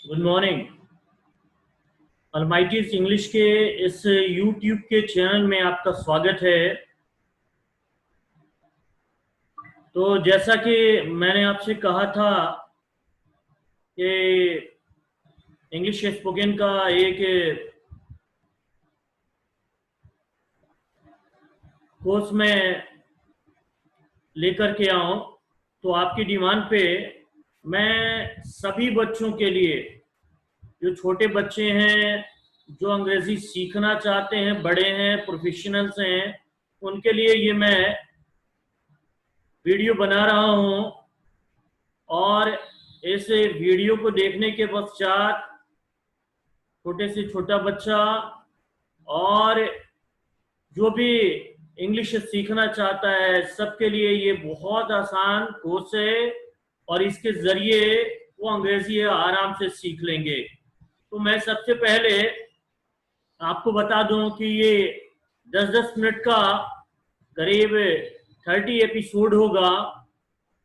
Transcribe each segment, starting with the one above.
Good morning. अलमाइटीज English के इस YouTube के चैनल में आपका स्वागत है। तो जैसा कि मैंने आपसे कहा था कि इंग्लिश स्पोकन का एक कोर्स में लेकर के आऊं, तो आपकी डिमांड पे मैं सभी बच्चों के लिए, जो छोटे बच्चे हैं, जो अंग्रेजी सीखना चाहते हैं, बड़े हैं, प्रोफेशनल्स हैं, उनके लिए ये मैं वीडियो बना रहा हूं। और इस वीडियो को देखने के पश्चात छोटे से छोटा बच्चा और जो भी इंग्लिश सीखना चाहता है, सबके लिए ये बहुत आसान कोर्स है और इसके जरिए वो अंग्रेजी आराम से सीख लेंगे। तो मैं सबसे पहले आपको बता दूं कि ये 10-10 मिनट का करीब 30 एपिसोड होगा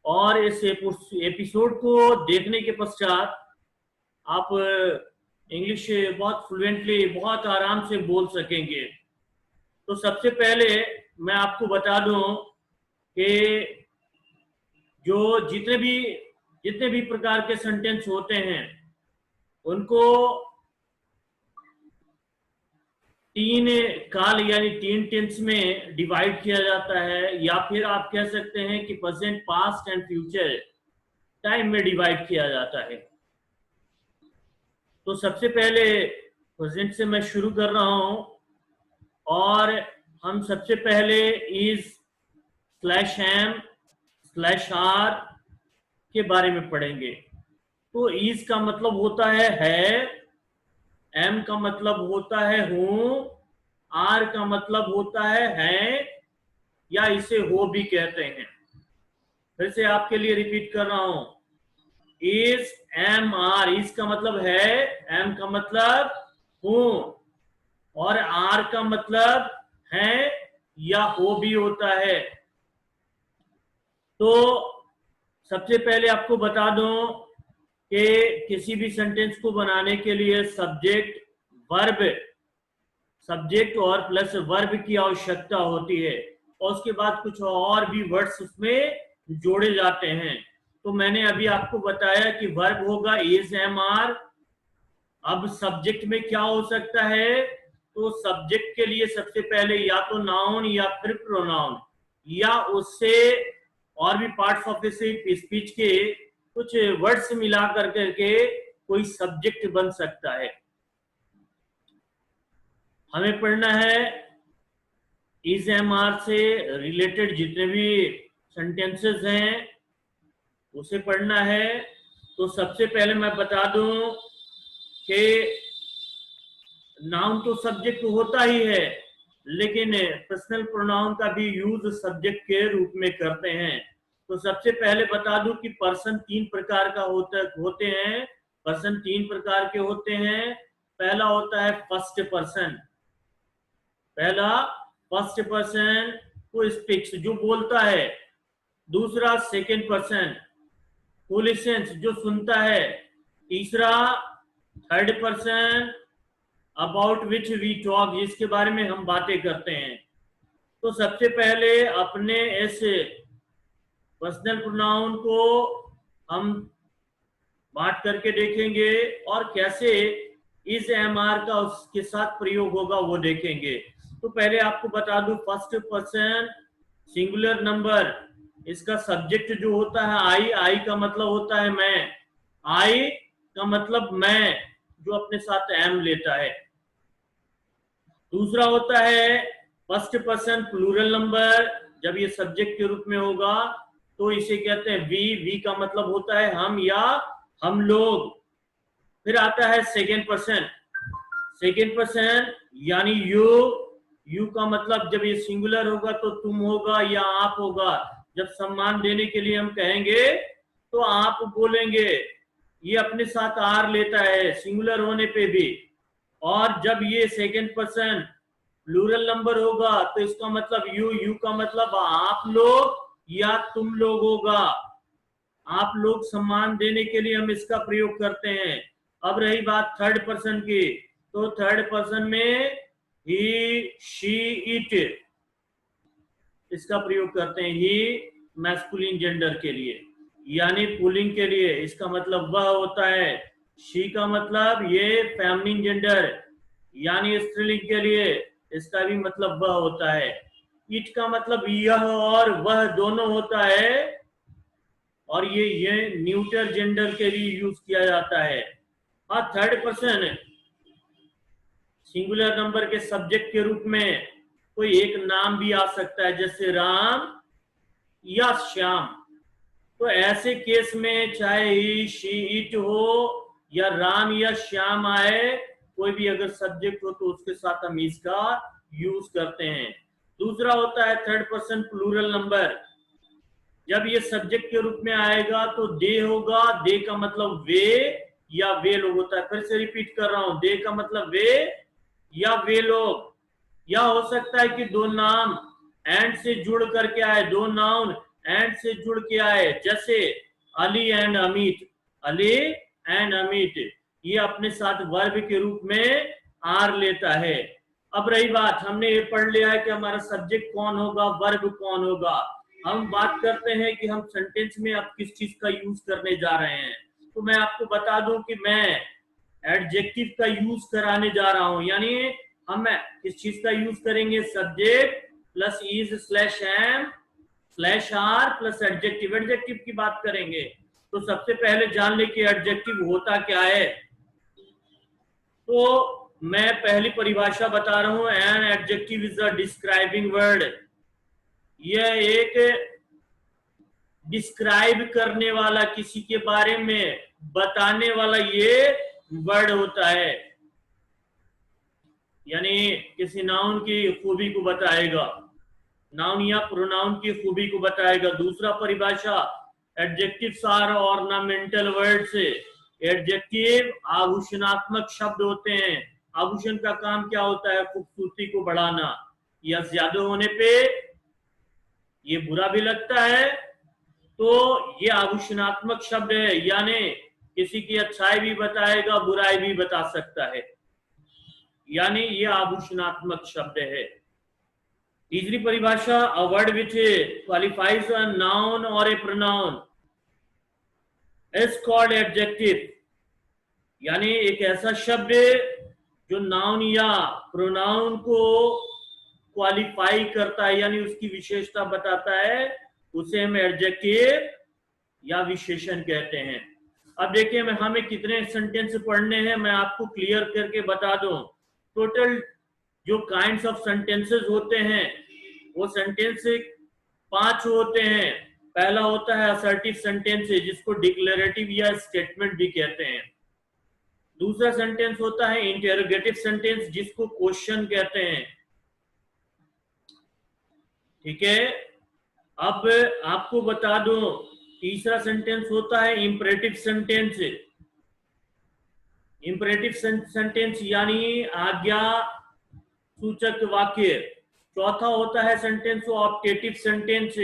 और इस एपिसोड को देखने के पश्चात आप इंग्लिश बहुत फ्लुएंटली, बहुत आराम से बोल सकेंगे। तो सबसे पहले मैं आपको बता दूं कि जो जितने भी प्रकार के सेंटेंस होते हैं उनको तीन काल यानी तीन टेंस में डिवाइड किया जाता है, या फिर आप कह सकते हैं कि present, past and future time में डिवाइड किया जाता है। तो सबसे पहले प्रेजेंट से मैं शुरू कर रहा हूं और हम सबसे पहले is slash am slash are के बारे में पढ़ेंगे। तो इज का मतलब होता है, एम का मतलब होता है हूं, आर का मतलब होता है या इसे हो भी कहते हैं। फिर से आपके लिए रिपीट कर रहा हूं, इज एम आर। इज का मतलब है, एम का मतलब हूं और आर का मतलब है या हो भी होता है। तो सबसे पहले आपको बता दूं कि किसी भी सेंटेंस को बनाने के लिए सब्जेक्ट और प्लस वर्ब की आवश्यकता होती है और उसके बाद कुछ और भी वर्ड्स उसमें जोड़े जाते हैं। तो मैंने अभी आपको बताया कि वर्ब होगा इज एम आर। अब सब्जेक्ट में क्या हो सकता है, तो सब्जेक्ट के लिए सबसे पहले या तो नाउन या फिर प्रोनाउन या उससे और भी पार्ट्स ऑफ स्पीच के कुछ वर्ड्स मिला करके कोई सब्जेक्ट बन सकता है। हमें पढ़ना है इज एम आर से रिलेटेड जितने भी सेंटेंसेस हैं उसे पढ़ना है। तो सबसे पहले मैं बता दूं कि नाउन तो सब्जेक्ट होता ही है, लेकिन पर्सनल प्रोनाउन का भी यूज सब्जेक्ट के रूप में करते हैं। तो सबसे पहले बता दूं कि पर्सन तीन प्रकार का होते हैं। पर्सन तीन प्रकार के होते हैं। पहला होता है फर्स्ट पर्सन। को स्पीक्स, जो बोलता है। दूसरा सेकंड पर्सन हु लिसन्स, जो सुनता है। तीसरा third person about which we talk, जिसके बारे में हम बातें करते हैं। तो सबसे पहले अपने इस पर्सनल प्रोनाउन को हम बांट करके देखेंगे और कैसे इज एम आर का उसके साथ प्रयोग होगा वो देखेंगे। तो पहले आपको बता दूं, फर्स्ट पर्सन सिंगुलर नंबर, इसका सब्जेक्ट जो होता है आई का मतलब होता है मैं। आई का मतलब मैं, जो अपने साथ एम लेता है। दूसरा होता है फर्स्ट पर्सन प्लूरल नंबर, जब ये सब्जेक्ट के रूप में होगा तो इसे कहते हैं वी का मतलब होता है हम या हम लोग। फिर आता है सेकेंड पर्सन यानी यू का मतलब जब ये सिंगुलर होगा तो तुम होगा या आप होगा। जब सम्मान देने के लिए हम कहेंगे तो आप बोलेंगे, ये अपने साथ आर लेता है सिंगुलर होने पे भी। और जब ये सेकेंड पर्सन प्लूरल नंबर होगा तो इसका मतलब यू का मतलब आप लोग या तुम लोग होगा। आप लोग सम्मान देने के लिए हम इसका प्रयोग करते हैं। अब रही बात थर्ड पर्सन की, तो थर्ड पर्सन में ही, शी, इट, इसका प्रयोग करते हैं ही मैस्कुलिन जेंडर के लिए, यानी पुल्लिंग के लिए इसका मतलब वह होता है। शी का मतलब ये फेमिनिन जेंडर यानी स्त्रीलिंग के लिए इसका भी मतलब वह होता है। इट का मतलब यह और वह दोनों होता है, और ये न्यूट्रल जेंडर के लिए यूज किया जाता है। हाँ, थर्ड पर्सन सिंगुलर नंबर के सब्जेक्ट के रूप में कोई एक नाम भी आ सकता है, जैसे राम या श्याम। तो ऐसे केस में चाहे ही, शी, इट हो या राम या श्याम आए, कोई भी अगर सब्जेक्ट हो तो उसके साथ हम इसका यूज करते हैं। दूसरा होता है थर्ड पर्सन प्लूरल नंबर। जब ये सब्जेक्ट के रूप में आएगा तो दे होगा, दे का मतलब वे या वे लोग होता है। फिर से रिपीट कर रहा हूं, दे का मतलब वे या वे लोग। या हो सकता है कि दो नाम एंड से जुड़ करके आए, दो नाउन एंड से जुड़ के आए, जैसे अली एंड अमित, अली एंड अमित, ये अपने साथ वर्ब के रूप में आर लेता है। अब रही बात, हमने ये पढ़ लिया है कि हमारा सब्जेक्ट कौन होगा, वर्ब कौन होगा। हम बात करते हैं कि हम सेंटेंस में अब किस चीज का यूज करने जा रहे हैं। तो मैं आपको बता दूं कि मैं एडजेक्टिव का यूज कराने जा रहा हूं, यानी हम किस चीज का यूज करेंगे, subject plus is slash am slash are plus adjective, adjective की बात करेंगे। तो सबसे पहले जान ले कि एडजेक्टिव होता क्या है। तो मैं पहली परिभाषा बता रहा हूं, an adjective is a describing word. यह एक डिस्क्राइब करने वाला, किसी के बारे में बताने वाला ये वर्ड होता है, यानी किसी नाउन की खूबी को बताएगा, नाउन या प्रोनाउन की खूबी को बताएगा। दूसरा परिभाषा, adjectives are ornamental words. Adjective आभूषणात्मक शब्द होते हैं। आभूषण का काम क्या होता है, खूबसूरती को बढ़ाना, या ज्यादा होने पे ये बुरा भी लगता है, तो ये आभूषणात्मक शब्द है, यानी किसी की अच्छाई भी बताएगा, बुराई भी बता सकता है, यानी ये आभूषणात्मक शब्द है। तीसरी परिभाषा, a word which qualifies a noun और ए प्रोनाउन इज कॉल्ड एडजेक्टिव, यानी एक ऐसा शब्द जो नाउन या प्रोनाउन को क्वालिफाई करता है, यानी उसकी विशेषता बताता है, उसे हम एडजेक्टिव या विशेषण कहते हैं। अब देखिए हमें कितने सेंटेंस पढ़ने हैं, मैं आपको क्लियर करके बता दूं। टोटल जो काइंड्स ऑफ सेंटेंसेस होते हैं वो सेंटेंस 5 होते हैं। पहला होता है असर्टिव सेंटेंस, जिसको डिक्लेरेटिव या स्टेटमेंट भी कहते हैं। दूसरा सेंटेंस होता है इंटेरोगेटिव सेंटेंस, जिसको क्वेश्चन कहते हैं। ठीक है, अब आपको बता दूं, तीसरा सेंटेंस होता है इंपरेटिव सेंटेंस। इंपरेटिव सेंटेंस यानी आज्ञा सूचक वाक्य। चौथा होता है सेंटेंस ऑप्टेटिव सेंटेंस,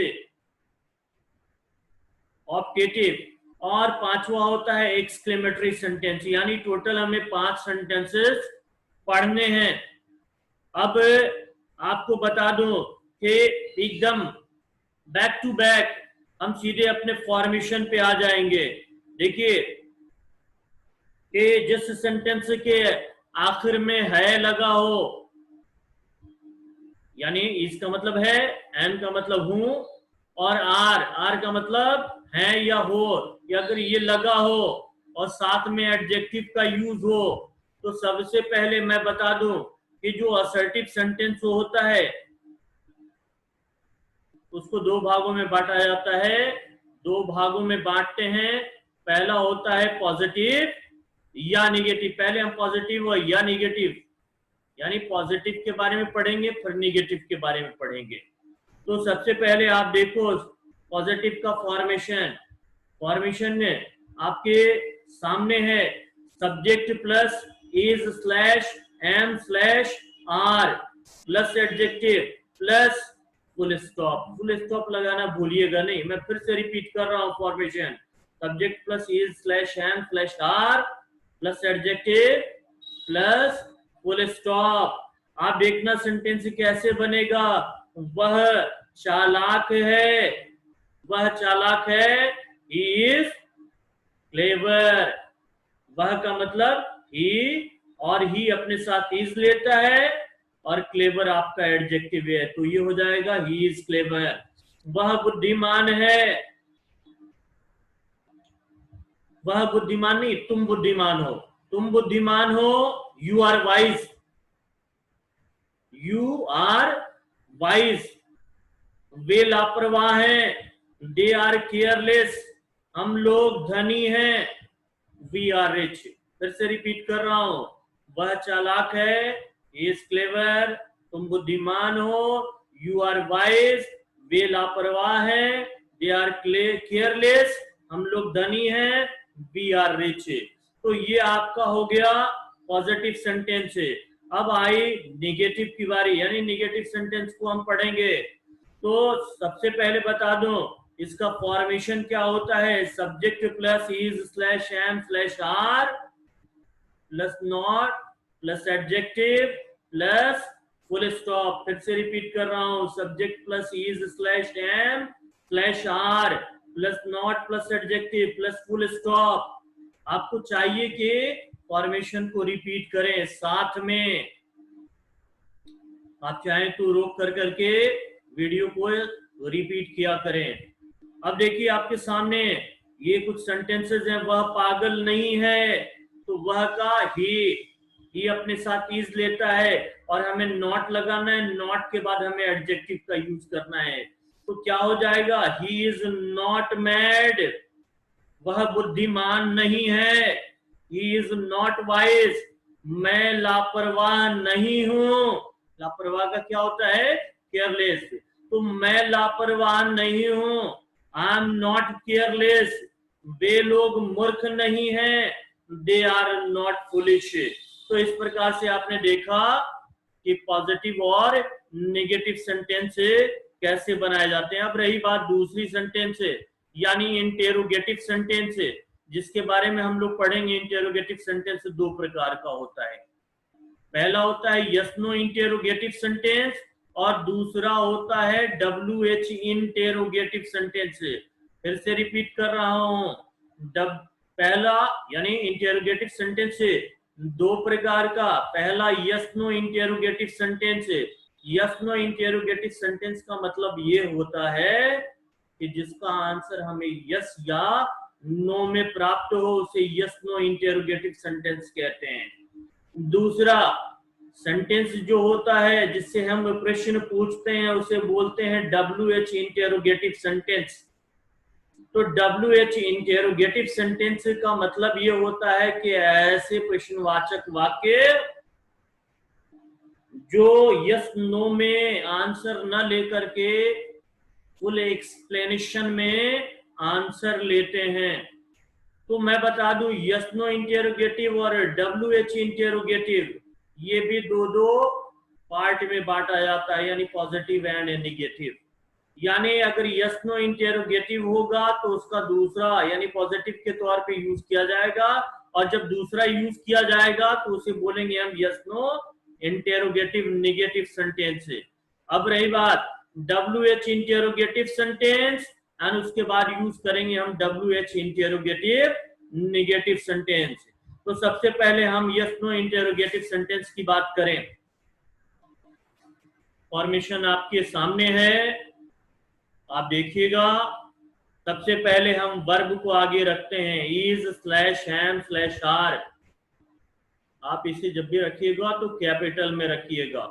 ऑप्टेटिव। और पांचवा होता है एक्सक्लेमेटरी सेंटेंस, यानी टोटल हमें 5 सेंटेंसेस पढ़ने हैं। अब आपको बता दूं कि एकदम बैक टू बैक हम सीधे अपने फॉर्मेशन पे आ जाएंगे। देखिए कि जिस सेंटेंस के आखिर में है लगा हो, यानी इसका मतलब है, एन का मतलब हूं, और आर का मतलब है या हो, या अगर ये लगा हो और साथ में एडजेक्टिव का यूज हो, तो सबसे पहले मैं बता दूं कि जो असर्टिव सेंटेंस होता है उसको 2 भागों में बांटा जाता है। 2 भागों में बांटते हैं। पहला होता है पॉजिटिव या निगेटिव। पहले हम पॉजिटिव या निगेटिव, यानी पॉजिटिव के बारे में पढ़ेंगे, फिर निगेटिव के बारे में पढ़ेंगे। तो सबसे पहले आप देखो पॉजिटिव का फॉर्मेशन आपके सामने है, subject plus is slash am slash are plus adjective plus full stop. Full stop लगाना भूलिएगा नहीं, मैं फिर से रिपीट कर रहा हूं। Formation subject plus is slash am slash are plus adjective plus full stop. आप देखना सेंटेंस कैसे बनेगा। वह चालाक है, वह चालाक है, ही इज क्लेवर। वह का मतलब ही, और ही अपने साथ इज लेता है, और क्लेवर आपका एडजेक्टिव है, तो ये हो जाएगा ही इज क्लेवर। वह बुद्धिमान है, वह बुद्धिमान नहीं, तुम बुद्धिमान हो, तुम बुद्धिमान हो, you are wise, you are wise. वे लापरवाह हैं, दे आर केयरलेस, हम लोग धनी हैं, वी आर रिच। फिर से रिपीट कर रहा हूं, वह चालाक है, ही इज क्लेवर, तुम बुद्धिमान हो, यू आर वाइज, वे लापरवाह हैं, दे आर केयरलेस, हम लोग धनी हैं, वी आर रिच। तो ये आपका हो गया पॉजिटिव सेंटेंस है। अब आई निगेटिव की बारी, यानी निगेटिव सेंटेंस को हम पढ़ेंगे। तो सबसे पहले बता दूं इसका फॉर्मेशन क्या होता है। Subject plus is slash am slash are plus not plus adjective plus full stop. फिर से रिपीट कर रहा हूं, subject plus is slash am slash are plus not plus adjective plus full stop. आपको चाहिए कि फॉर्मेशन को रिपीट करें साथ में। आप चाहें तो रोक कर करके वीडियो को रिपीट किया करें। अब देखिए आपके सामने ये कुछ सेंटेंसेस हैं। वह पागल नहीं है, तो वह का ही अपने साथ इज लेता है, और हमें नॉट लगाना है, नॉट के बाद हमें एडजेक्टिव का यूज करना है। तो क्या हो जाएगा, ही इज नॉट मैड, वह बुद्धिमान नहीं है, ही इज नॉट वाइज, मैं लापरवाह नहीं हूं। लापरवाह का क्या होता है, केयरलेस। तो मैं लापरवाह नहीं हूं, आई एम नॉट केयरलेस, वे लोग मूर्ख नहीं हैं, दे आर नॉट फुलिश। तो इस प्रकार से आपने देखा कि पॉजिटिव और नेगेटिव सेंटेंस कैसे बनाए जाते हैं। अब रही बात दूसरी सेंटेंस यानी इंटेरोगेटिव सेंटेंस, जिसके बारे में हम लोग पढ़ेंगे। इंटेरोगेटिव सेंटेंस दो प्रकार का होता है। पहला होता है यस नो इंटेरोगेटिव सेंटेंस, और दूसरा होता है WH इंटेरोगेटिव सेंटेंस। फिर से रिपीट कर रहा हूं, पहला यानी इंटेरोगेटिव सेंटेंस दो प्रकार का। पहला yes no interrogative sentence. Yes no interrogative sentence का मतलब ये होता है कि जिसका आंसर हमें यस या नो में प्राप्त हो, उसे यस नो इंटेरोगेटिव सेंटेंस कहते हैं। दूसरा सेंटेंस जो होता है जिससे हम प्रश्न पूछते हैं, उसे बोलते हैं WH इंटेरोगेटिव सेंटेंस। तो WH इंटेरोगेटिव सेंटेंस का मतलब ये होता है कि ऐसे प्रश्नवाचक वाक्य जो यस नो में आंसर न लेकर के फुल एक्सप्लेनेशन में आंसर लेते हैं। तो मैं बता दूं, यस नो इंटेरोगेटिव और WH इंटेरोगेटिव ये भी दो पार्ट में बांटा जाता है, यानी पॉजिटिव एंड नेगेटिव। यानी अगर यस नो इंटेरोगेटिव होगा तो उसका दूसरा यानी पॉजिटिव के तौर पे यूज किया जाएगा, और जब दूसरा यूज किया जाएगा तो उसे बोलेंगे हम yes no interrogative negative sentence. अब रही बात WH इंटेरोगेटिव सेंटेंस, एंड उसके बाद यूज करेंगे हम WH इंटेरोगेटिव नेगेटिव सेंटेंस। तो सबसे पहले हम यस नो इंटेरोगेटिव सेंटेंस की बात करें। फॉर्मेशन आपके सामने है, आप देखिएगा। सबसे पहले हम वर्ब को आगे रखते हैं, is slash am slash are. आप इसे जब भी रखिएगा तो कैपिटल में रखिएगा।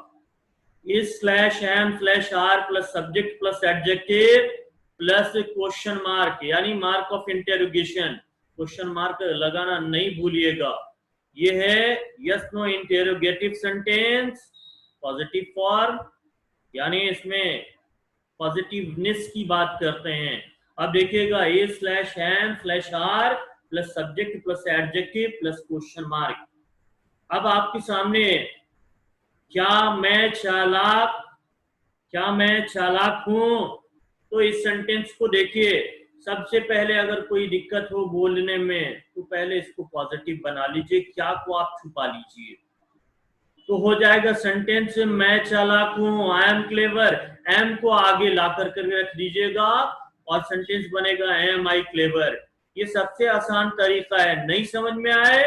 Is slash am slash are plus subject plus adjective plus question mark, यानी mark of interrogation. Question mark लगाना नहीं भूलिएगा। ये है yes no interrogative sentence, positive form, यानी इसमें पॉजिटिवनेस की बात करते हैं। अब देखिएगा, a slash am slash are plus subject plus adjective plus question mark. अब आपके सामने क्या मैं चालाक हूं, तो इस सेंटेंस को देखिए। सबसे पहले अगर कोई दिक्कत हो बोलने में तो पहले इसको पॉजिटिव बना लीजिए, क्या को आप छुपा लीजिए, तो हो जाएगा सेंटेंस मैं चालाक हूं, आई एम क्लेवर। एम को आगे ला करके रख दीजिएगा और सेंटेंस बनेगा एम आई क्लेवर। ये सबसे आसान तरीका है। नहीं समझ में आए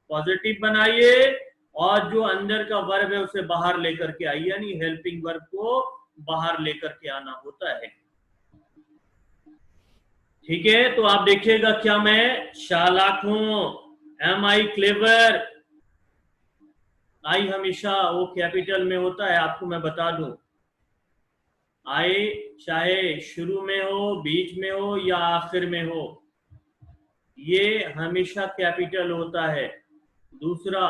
पॉजिटिव बनाइए और जो अंदर का वर्ब है उसे बाहर लेकर के आइए, यानी हेल्पिंग वर्ब को बाहर लेकर के आना होता है। ठीक है, तो आप देखिएगा, क्या मैं चालाक हूं, एम आई क्लेवर। आई हमेशा वो कैपिटल में होता है, आपको मैं बता दूं। आई चाहे शुरू में हो, बीच में हो या आखिर में हो, ये हमेशा कैपिटल होता है। दूसरा,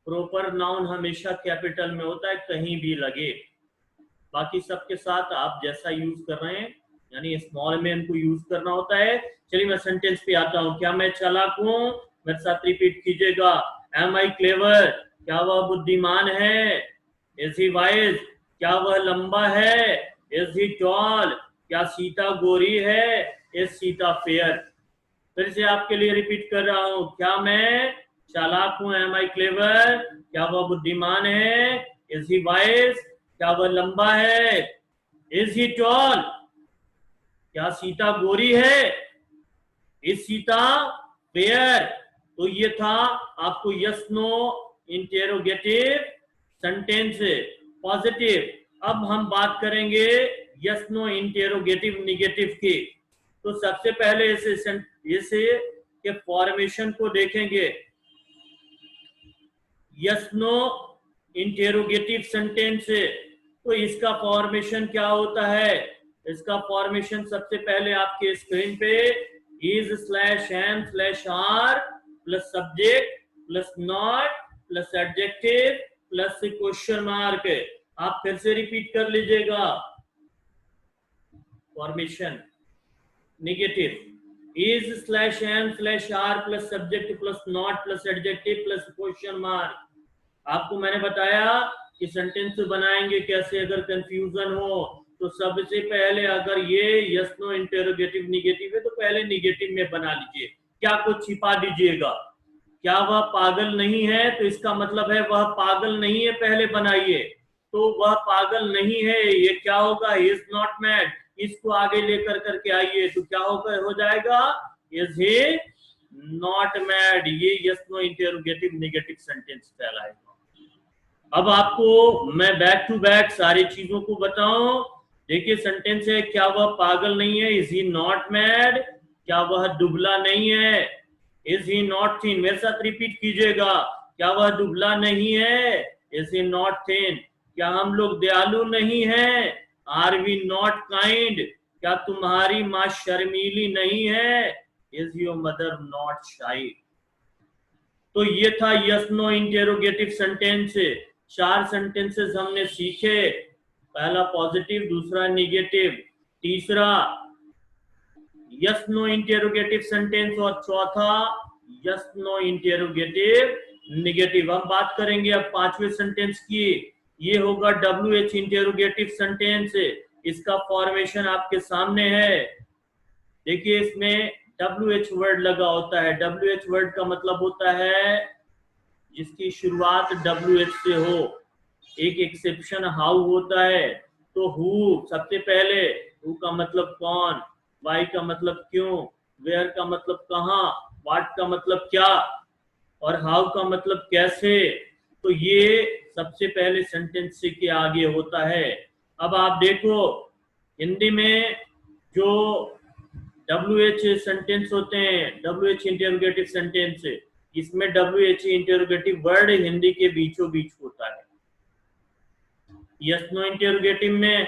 प्रॉपर नाउन हमेशा कैपिटल में होता है, कहीं भी लगे। बाकी सबके साथ आप जैसा यूज कर रहे हैं, यानी स्मॉल में इनको यूज करना होता है। चलिए मैं सेंटेंस पे आता हूं। क्या मैं चालाक हूं, मेरे साथ रिपीट कीजिएगा। एम आई क्लेवर, क्या वह बुद्धिमान है। इज ही वाइज, क्या वह लंबा है। इज ही टॉल, क्या सीता गोरी है। Is Sita fair. फिर से आपके लिए रिपीट कर रहा हूं। क्या मैं चालाक हूं, एम आई क्लेवर, क्या वह बुद्धिमान है। इज ही वाइज, क्या वह लंबा है। इज ही टॉल, क्या सीता गोरी है। Is Sita fair. तो ये था आपको yes no interrogative sentence positive. अब हम बात करेंगे यस नो इंटेरोगेटिव निगेटिव की। तो सबसे पहले इसे के फॉर्मेशन को देखेंगे। यस नो इंटेरोगेटिव सेंटेंस, तो इसका फॉर्मेशन क्या होता है। इसका फॉर्मेशन सबसे पहले आपके स्क्रीन पे is slash am slash are plus subject plus not plus adjective plus question mark. आप फिर से रिपीट कर लीजिएगा। Formation negative is slash am slash are plus subject plus not plus adjective plus question mark. आपको मैंने बताया कि sentence बनाएंगे कैसे, अगर कंफ्यूजन हो तो सबसे पहले अगर ये यस नो इंटेरोगेटिव निगेटिव है तो पहले निगेटिव में बना लीजिए। क्या कुछ छिपा दीजिएगा। क्या वह पागल नहीं है, तो इसका मतलब है वह पागल नहीं है, पहले बनाइए। तो वह पागल नहीं है, ये क्या होगा, ही इज नॉट मैड। इसको आगे लेकर करके आइए तो क्या होगा, हो जाएगा इज ही नॉट मैड। ये yes no interrogative negative sentence कहलाएगा। अब आपको मैं बैक टू बैक सारी चीजों को बताऊं। देखिए सेंटेंस है, क्या वह पागल नहीं है, इज ही नॉट मैड। क्या वह दुबला नहीं है, इज ही नॉट थिन। मेरे साथ रिपीट कीजिएगा। क्या वह दुबला नहीं है, इज ही नॉट थिन। क्या हम लोग दयालु नहीं हैं, आर वी नॉट काइंड। क्या तुम्हारी माँ शर्मीली नहीं है, इज योर मदर नॉट शाई। तो ये था yes no interrogative sentence. 4 sentences हमने सीखे। पहला पॉजिटिव, दूसरा निगेटिव, तीसरा यस नो इंटेरोगेटिव सेंटेंस और चौथा यस नो इंटेरोगेटिव निगेटिव। हम बात करेंगे अब 5वें सेंटेंस की। ये होगा WH इंटेरोगेटिव सेंटेंस। इसका फॉर्मेशन आपके सामने है। देखिए इसमें WH वर्ड लगा होता है। WH वर्ड का मतलब होता है जिसकी शुरुआत WH से हो। एक एक्सेप्शन हाउ होता है। तो हु सबसे पहले, हु का मतलब कौन, वाई का मतलब क्यों, वेयर का मतलब कहाँ, व्हाट का मतलब क्या और हाउ का मतलब कैसे। तो ये सबसे पहले सेंटेंस के आगे होता है। अब आप देखो हिंदी में जो WH सेंटेंस होते हैं, WH इंटरोगेटिव सेंटेंस, इसमें WH इंटरोगेटिव वर्ड हिंदी के बीचों बीच होता है। यस नो इंटरोगेटिव में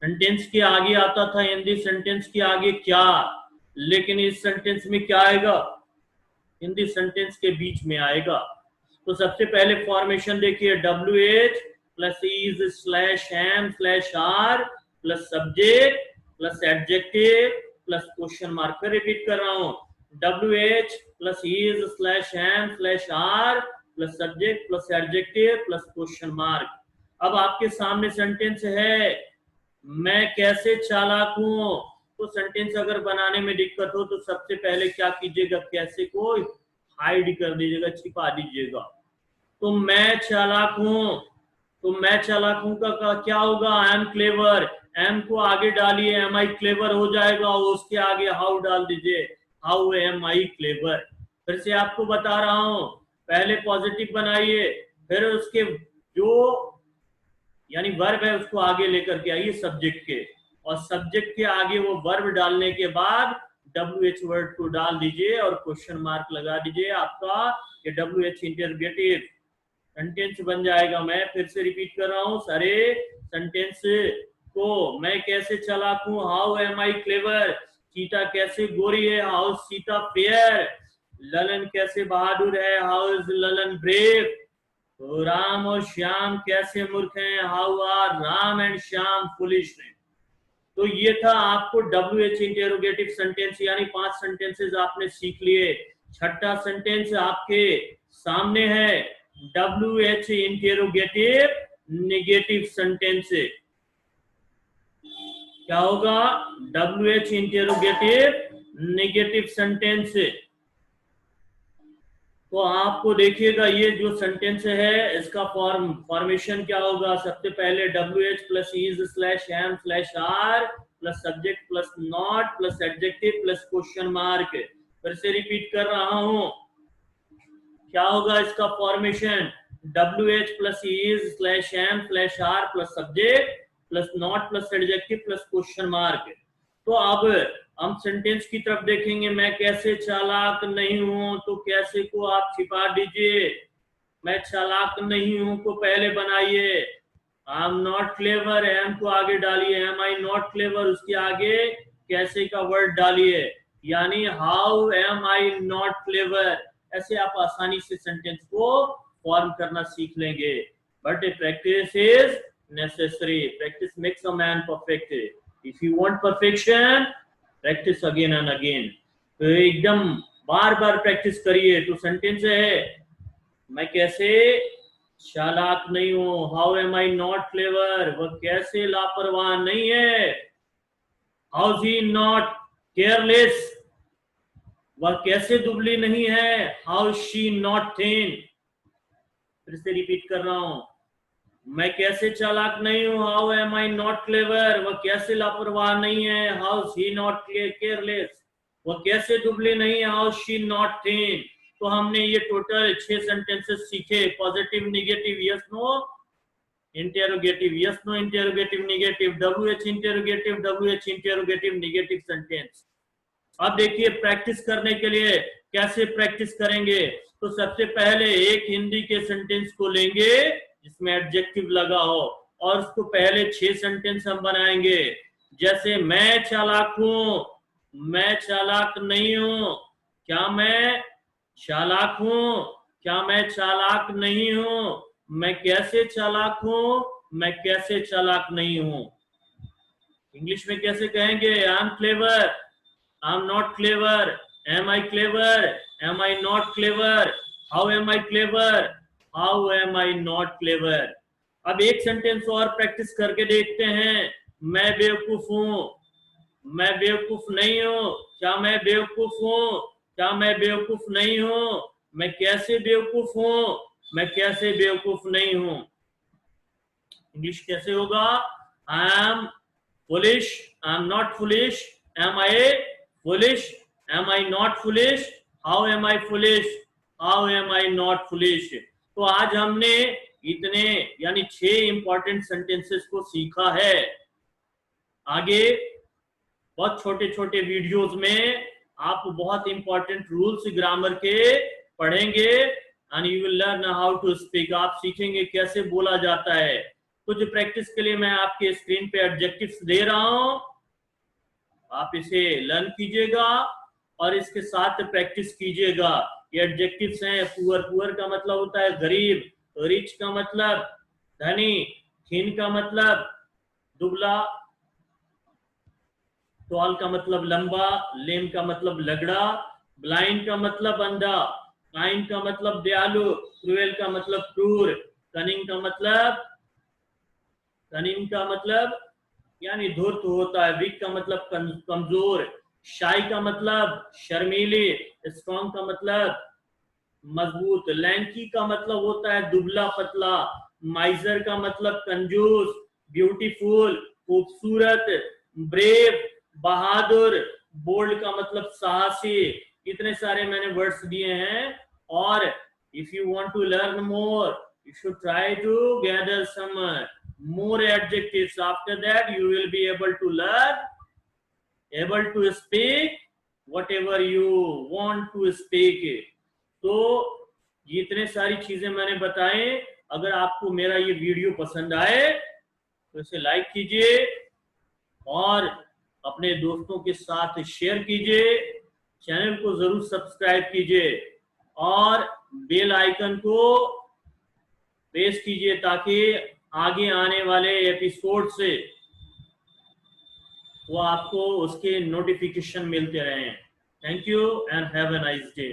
सेंटेंस के आगे आता था हिंदी सेंटेंस के आगे क्या, लेकिन इस सेंटेंस में क्या आएगा, हिंदी सेंटेंस के बीच में आएगा। तो सबसे पहले फॉर्मेशन देखिए, WH plus is slash am slash are plus subject plus adjective plus question mark. फिर रिपीट कर रहा हूं, WH plus is slash am slash are plus subject plus adjective plus question mark. अब आपके सामने सेंटेंस है, मैं कैसे चालाक हूं। तो सेंटेंस अगर बनाने में दिक्कत हो तो सबसे पहले क्या कीजिएगा, कैसे को हाइड कर दीजिएगा, छिपा दीजिएगा। तो मैं चालाक हूं, तो मैं चालाक हूं का क्या होगा, आई एम क्लेवर, एम को आगे डालिए, एम आई क्लेवर हो जाएगा, उसके आगे हाउ डाल दीजिए, हाउ एम आई क्लेवर। फिर से आपको बता रहा हूं, पहले पॉजिटिव बनाइए, फिर उसके जो यानी वर्ब है उसको आगे लेकर के आइए सब्जेक्ट के, और सब्जेक्ट के आगे वो वर्ब डालने के बाद WH वर्ड को डाल दीजिए और क्वेश्चन मार्क लगा दीजिए, आपका ये WH इंटरोगेटिव सेंटेंस बन जाएगा। मैं फिर से रिपीट कर रहा हूं सारे सेंटेंस को, मैं कैसे चालाक हूं, how am I clever, Sita कैसे गोरी है, हाउ सीता फेयर, ललन कैसे बहादुर है, हाउ इज ललन ब्रेव, तो राम और श्याम कैसे मूर्ख हैं, how are Ram and Shyam foolish हैं। तो ये था आपको WH इंटेरोगेटिव सेंटेंस, यानी 5 सेंटेंसेस आपने सीख लिए। छठा सेंटेंस आपके सामने है, WH इंटेरोगेटिव नेगेटिव सेंटेंस। क्या होगा, WH इंटेरोगेटिव नेगेटिव सेंटेंस। तो आपको देखिएगा ये जो सेंटेंस है इसका फॉर्मेशन क्या होगा, सबसे पहले WH plus is slash am slash are plus subject plus not plus adjective plus question mark. फिर से रिपीट कर रहा हूं, क्या होगा इसका formation, WH plus is slash am slash are plus subject plus not plus adjective plus question mark. तो अब हम सेंटेंस की तरफ देखेंगे, मैं कैसे चालाक नहीं हूं, तो कैसे को आप छिपा दीजिए, मैं चालाक नहीं हूं को पहले बनाइए, I am not clever, am को आगे डालिए, एम आई नॉट क्लेवर, उसके आगे कैसे का वर्ड डालिए, यानी how am I not clever. ऐसे आप आसानी से सेंटेंस को फॉर्म करना सीख लेंगे। But practice is necessary, practice makes a man perfect, if you want perfection practice again and again. तो एकदम बार बार प्रैक्टिस करिए। तो सेंटेंस है, मैं कैसे चालाक नहीं हूं, how am I not clever, वह कैसे लापरवाह नहीं है, how is he not careless, वह कैसे दुबली नहीं है, हाउ शी नॉट थिन। फिर से रिपीट कर रहा हूं, मैं कैसे चालाक नहीं हूं, how am I not clever, वह कैसे लापरवाह नहीं है, how is he not careless, वह कैसे दुबली नहीं है, हाउ शी नॉट थिन। तो हमने ये टोटल 6 सेंटेंसेस सीखे, positive, negative, yes no, interrogative, yes no interrogative negative, WH interrogative, WH interrogative negative sentence. अब देखिए प्रैक्टिस करने के लिए कैसे प्रैक्टिस करेंगे। तो सबसे पहले एक हिंदी के सेंटेंस को लेंगे जिसमें एडजेक्टिव लगा हो, और उसको पहले 6 सेंटेंस हम बनाएंगे। जैसे मैं चालाक हूं, मैं चालाक नहीं हूं, क्या मैं चालाक हूं, क्या मैं चालाक नहीं हूं, मैं कैसे चालाक हूं, मैं कैसे चालाक नहीं हूं। इंग्लिश में कैसे कहेंगे, I am clever, I am not clever, am I clever, am I not clever, how am I clever, how am I not clever. अब एक सेंटेंस और प्रैक्टिस करके देखते हैं, मैं बेवकूफ हूं, मैं बेवकूफ नहीं हूं, क्या मैं बेवकूफ हूं, क्या मैं बेवकूफ नहीं हूं, मैं कैसे बेवकूफ हूं, मैं कैसे बेवकूफ नहीं हूं। इंग्लिश कैसे होगा, I am foolish, I am not foolish, am I foolish, am I not foolish, how am I foolish, how am I not foolish। तो आज हमने इतने यानी 6 इंपॉर्टेंट सेंटेंसेस को सीखा है। आगे बहुत छोटे छोटे वीडियोस में आप बहुत इंपॉर्टेंट रूल्स ग्रामर के पढ़ेंगे, and you will learn how to speak, आप सीखेंगे कैसे बोला जाता है। कुछ प्रैक्टिस के लिए मैं आपके स्क्रीन पे एडजेक्टिव्स दे रहा हूं, आप इसे लर्न कीजिएगा और इसके साथ प्रैक्टिस कीजिएगा। ये एडजेक्टिव्स हैं, पुअर, पुअर का मतलब होता है गरीब, रिच का मतलब धनी, थीन का मतलब दुबला, टॉल का मतलब लंबा, लेम का मतलब लगड़ा, ब्लाइंड का मतलब अंधा, काइंड का मतलब दयालु, क्रूएल का मतलब क्रूर, कनिंग का मतलब यानी धूर्त होता है। वीक का मतलब कमजोर, शाई का मतलब शर्मीले, स्ट्रॉन्ग का मतलब मजबूत, लैंकी का मतलब होता है दुबला पतला, माइजर का मतलब कंजूस, ब्यूटीफुल खूबसूरत, ब्रेव बहादुर, बोल्ड का मतलब साहसी। इतने सारे मैंने वर्ड्स दिए हैं। और if you want to learn more, you should try to gather some more adjectives. After that you will be able to learn, able to speak whatever you want to speak. तो ये इतने सारी चीजें मैंने बताए। अगर आपको मेरा ये वीडियो पसंद आए तो इसे लाइक कीजिए और अपने दोस्तों के साथ शेयर कीजिए, चैनल को जरूर सब्सक्राइब कीजिए और बेल आइकन को प्रेस कीजिए ताकि आगे आने वाले एपिसोड से वो आपको उसके नोटिफिकेशन मिलते रहें। Thank you and have a nice day.